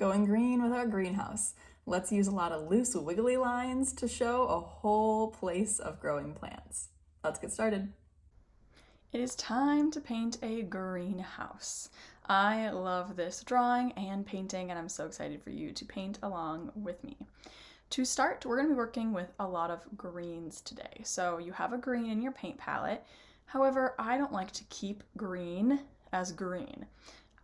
Going green with our greenhouse. Let's use a lot of loose, wiggly lines to show a whole place of growing plants. Let's get started. It is time to paint a greenhouse. I love this drawing and painting, and I'm so excited for you to paint along with me. To start, we're going to be working with a lot of greens today. So you have a green in your paint palette. However, I don't like to keep green as green.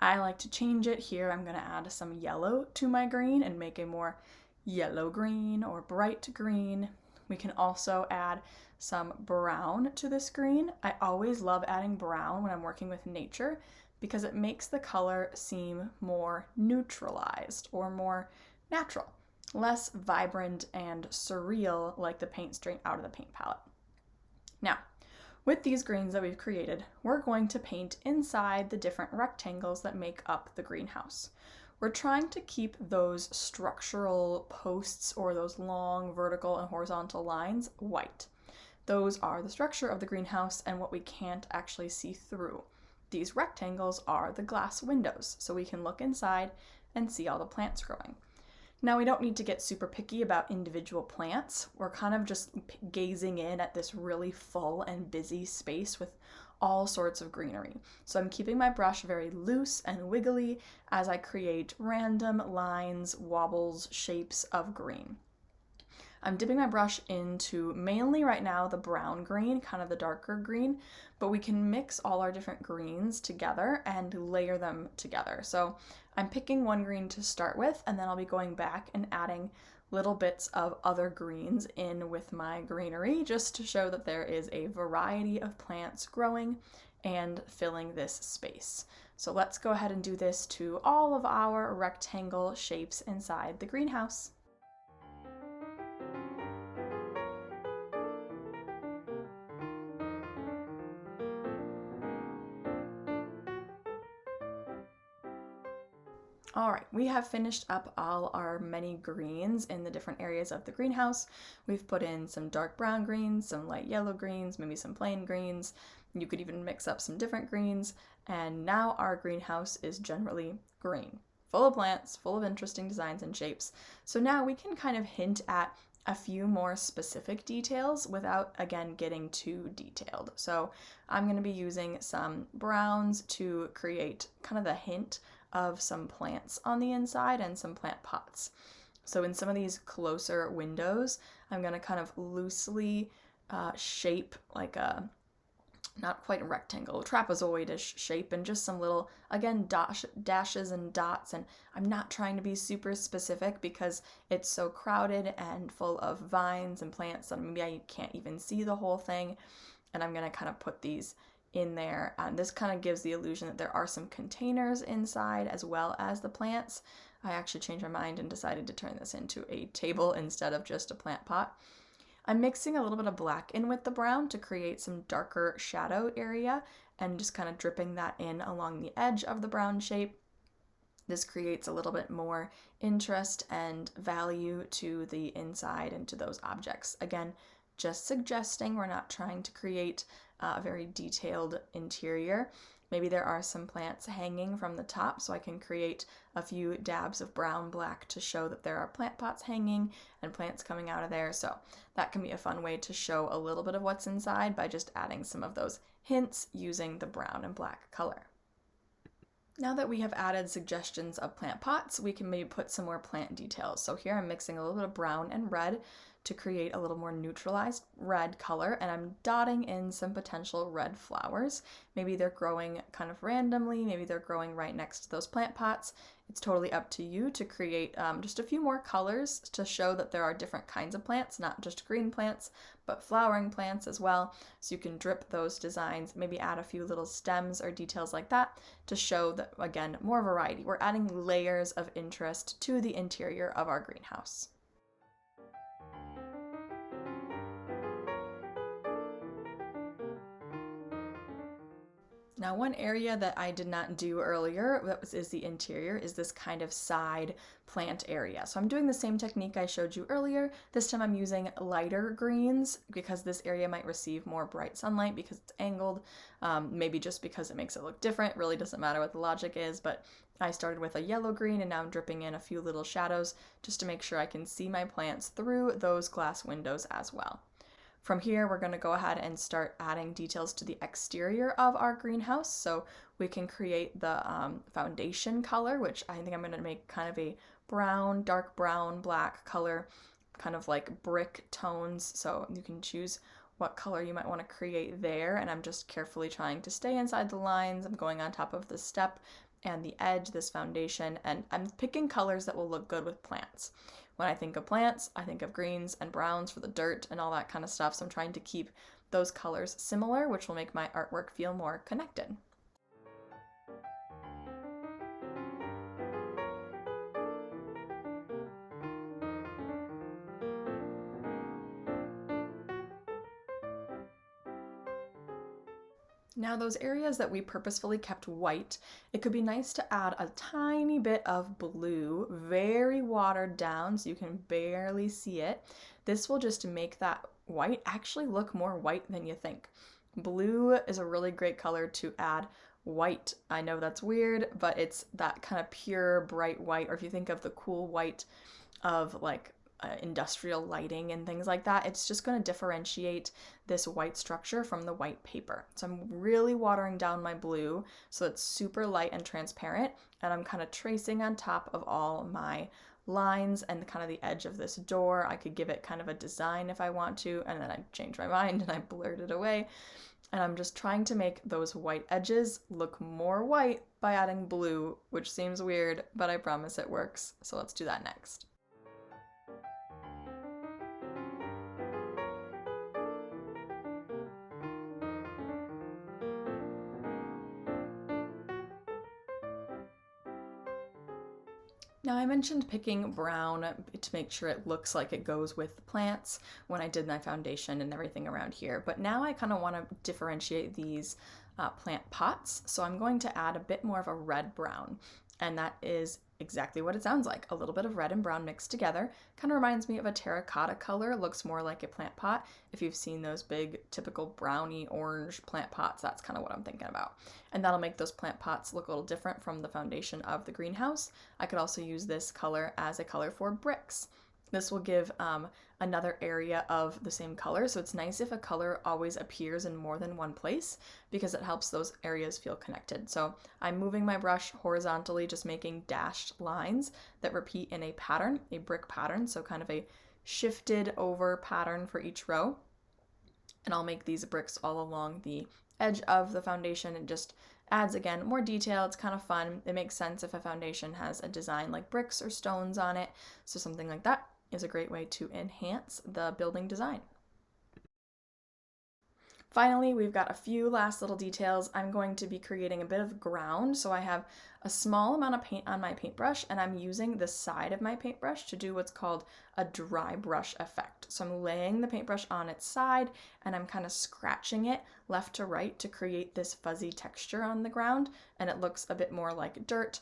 I like to change it here. I'm going to add some yellow to my green and make a more yellow green or bright green. We can also add some brown to this green. I always love adding brown when I'm working with nature because it makes the color seem more neutralized or more natural, less vibrant and surreal like the paint straight out of the paint palette. Now, with these greens that we've created, we're going to paint inside the different rectangles that make up the greenhouse. We're trying to keep those structural posts or those long vertical and horizontal lines white. Those are the structure of the greenhouse and what we can't actually see through. These rectangles are the glass windows, so we can look inside and see all the plants growing. Now, we don't need to get super picky about individual plants. We're kind of just gazing in at this really full and busy space with all sorts of greenery. So I'm keeping my brush very loose and wiggly as I create random lines, wobbles, shapes of green. I'm dipping my brush into mainly right now the brown green, kind of the darker green, but we can mix all our different greens together and layer them together. So I'm picking one green to start with, and then I'll be going back and adding little bits of other greens in with my greenery just to show that there is a variety of plants growing and filling this space. So let's go ahead and do this to all of our rectangle shapes inside the greenhouse. All right, we have finished up all our many greens in the different areas of the greenhouse. We've put in some dark brown greens, some light yellow greens, maybe some plain greens. You could even mix up some different greens. And now our greenhouse is generally green, full of plants, full of interesting designs and shapes. So now we can kind of hint at a few more specific details without, again, getting too detailed. So I'm going to be using some browns to create kind of the hint of some plants on the inside and some plant pots. So in some of these closer windows, I'm going to kind of loosely shape like a, not quite a rectangle, trapezoid-ish shape, and just some little, again, dashes and dots. And I'm not trying to be super specific because it's so crowded and full of vines and plants that maybe I can't even see the whole thing. And I'm going to kind of put these in there. This kind of gives the illusion that there are some containers inside as well as the plants. I actually changed my mind and decided to turn this into a table instead of just a plant pot. I'm mixing a little bit of black in with the brown to create some darker shadow area and just kind of dripping that in along the edge of the brown shape. This creates a little bit more interest and value to the inside and to those objects. Again, just suggesting, we're not trying to create a very detailed interior. Maybe there are some plants hanging from the top, so I can create a few dabs of brown black to show that there are plant pots hanging and plants coming out of there. So that can be a fun way to show a little bit of what's inside by just adding some of those hints using the brown and black color. Now that we have added suggestions of plant pots, we can maybe put some more plant details. So here I'm mixing a little bit of brown and red to create a little more neutralized red color, and I'm dotting in some potential red flowers. Maybe they're growing kind of randomly, maybe they're growing right next to those plant pots. It's totally up to you to create just a few more colors to show that there are different kinds of plants, not just green plants, but flowering plants as well. So you can drip those designs, maybe add a few little stems or details like that to show that, again, more variety. We're adding layers of interest to the interior of our greenhouse. Now, one area that I did not do earlier is the interior, is this kind of side plant area. So I'm doing the same technique I showed you earlier. This time I'm using lighter greens because this area might receive more bright sunlight because it's angled, maybe just because it makes it look different. Really doesn't matter what the logic is, but I started with a yellow green and now I'm dripping in a few little shadows just to make sure I can see my plants through those glass windows as well. From here, we're going to go ahead and start adding details to the exterior of our greenhouse. So we can create the foundation color, which I think I'm going to make kind of a brown, dark brown, black color, kind of like brick tones. So you can choose what color you might want to create there. And I'm just carefully trying to stay inside the lines. I'm going on top of the step and the edge, this foundation, and I'm picking colors that will look good with plants. When I think of plants, I think of greens and browns for the dirt and all that kind of stuff, so I'm trying to keep those colors similar, which will make my artwork feel more connected. Now, those areas that we purposefully kept white, it could be nice to add a tiny bit of blue, very watered down so you can barely see it. This will just make that white actually look more white than you think. Blue is a really great color to add white. I know that's weird, but it's that kind of pure bright white, or if you think of the cool white of like industrial lighting and things like that, it's just going to differentiate this white structure from the white paper. So I'm really watering down my blue so it's super light and transparent, and I'm kind of tracing on top of all my lines and kind of the edge of this door. I could give it kind of a design if I want to, and then I change my mind and I blurt it away. And I'm just trying to make those white edges look more white by adding blue, which seems weird, but I promise it works. So let's do that next. Now, I mentioned picking brown to make sure it looks like it goes with the plants when I did my foundation and everything around here, but now I kind of want to differentiate these plant pots, so I'm going to add a bit more of a red-brown, and that is exactly what it sounds like, a little bit of red and brown mixed together. Kind of reminds me of a terracotta color, looks more like a plant pot. If you've seen those big typical browny orange plant pots, that's kind of what I'm thinking about. And that'll make those plant pots look a little different from the foundation of the greenhouse. I could also use this color as a color for bricks. This will give another area of the same color, so it's nice if a color always appears in more than one place because it helps those areas feel connected. So I'm moving my brush horizontally, just making dashed lines that repeat in a pattern, a brick pattern, so kind of a shifted over pattern for each row. And I'll make these bricks all along the edge of the foundation. It just adds, again, more detail. It's kind of fun. It makes sense if a foundation has a design like bricks or stones on it, so something like that is a great way to enhance the building design. Finally, we've got a few last little details. I'm going to be creating a bit of ground, so I have a small amount of paint on my paintbrush, and I'm using the side of my paintbrush to do what's called a dry brush effect. So I'm laying the paintbrush on its side, and I'm kind of scratching it left to right to create this fuzzy texture on the ground, and it looks a bit more like dirt.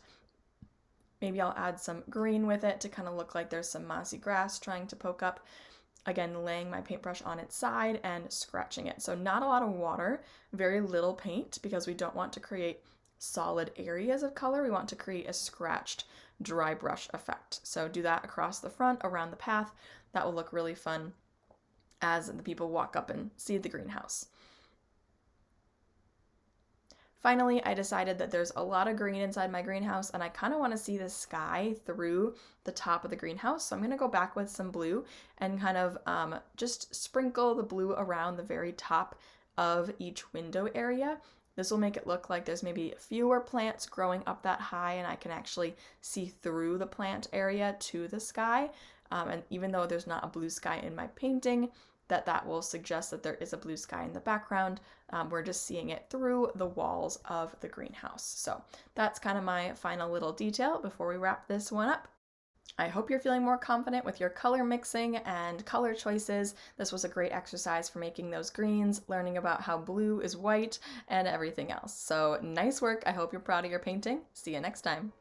Maybe I'll add some green with it to kind of look like there's some mossy grass trying to poke up. Again, laying my paintbrush on its side and scratching it. So not a lot of water, very little paint, because we don't want to create solid areas of color. We want to create a scratched dry brush effect. So do that across the front, around the path. That will look really fun as the people walk up and see the greenhouse. Finally, I decided that there's a lot of green inside my greenhouse and I kind of want to see the sky through the top of the greenhouse. So I'm going to go back with some blue and kind of just sprinkle the blue around the very top of each window area. This will make it look like there's maybe fewer plants growing up that high and I can actually see through the plant area to the sky. And even though there's not a blue sky in my painting, that will suggest that there is a blue sky in the background. We're just seeing it through the walls of the greenhouse. So that's kind of my final little detail before we wrap this one up. I hope you're feeling more confident with your color mixing and color choices. This was a great exercise for making those greens, learning about how blue is white, and everything else. So nice work. I hope you're proud of your painting. See you next time.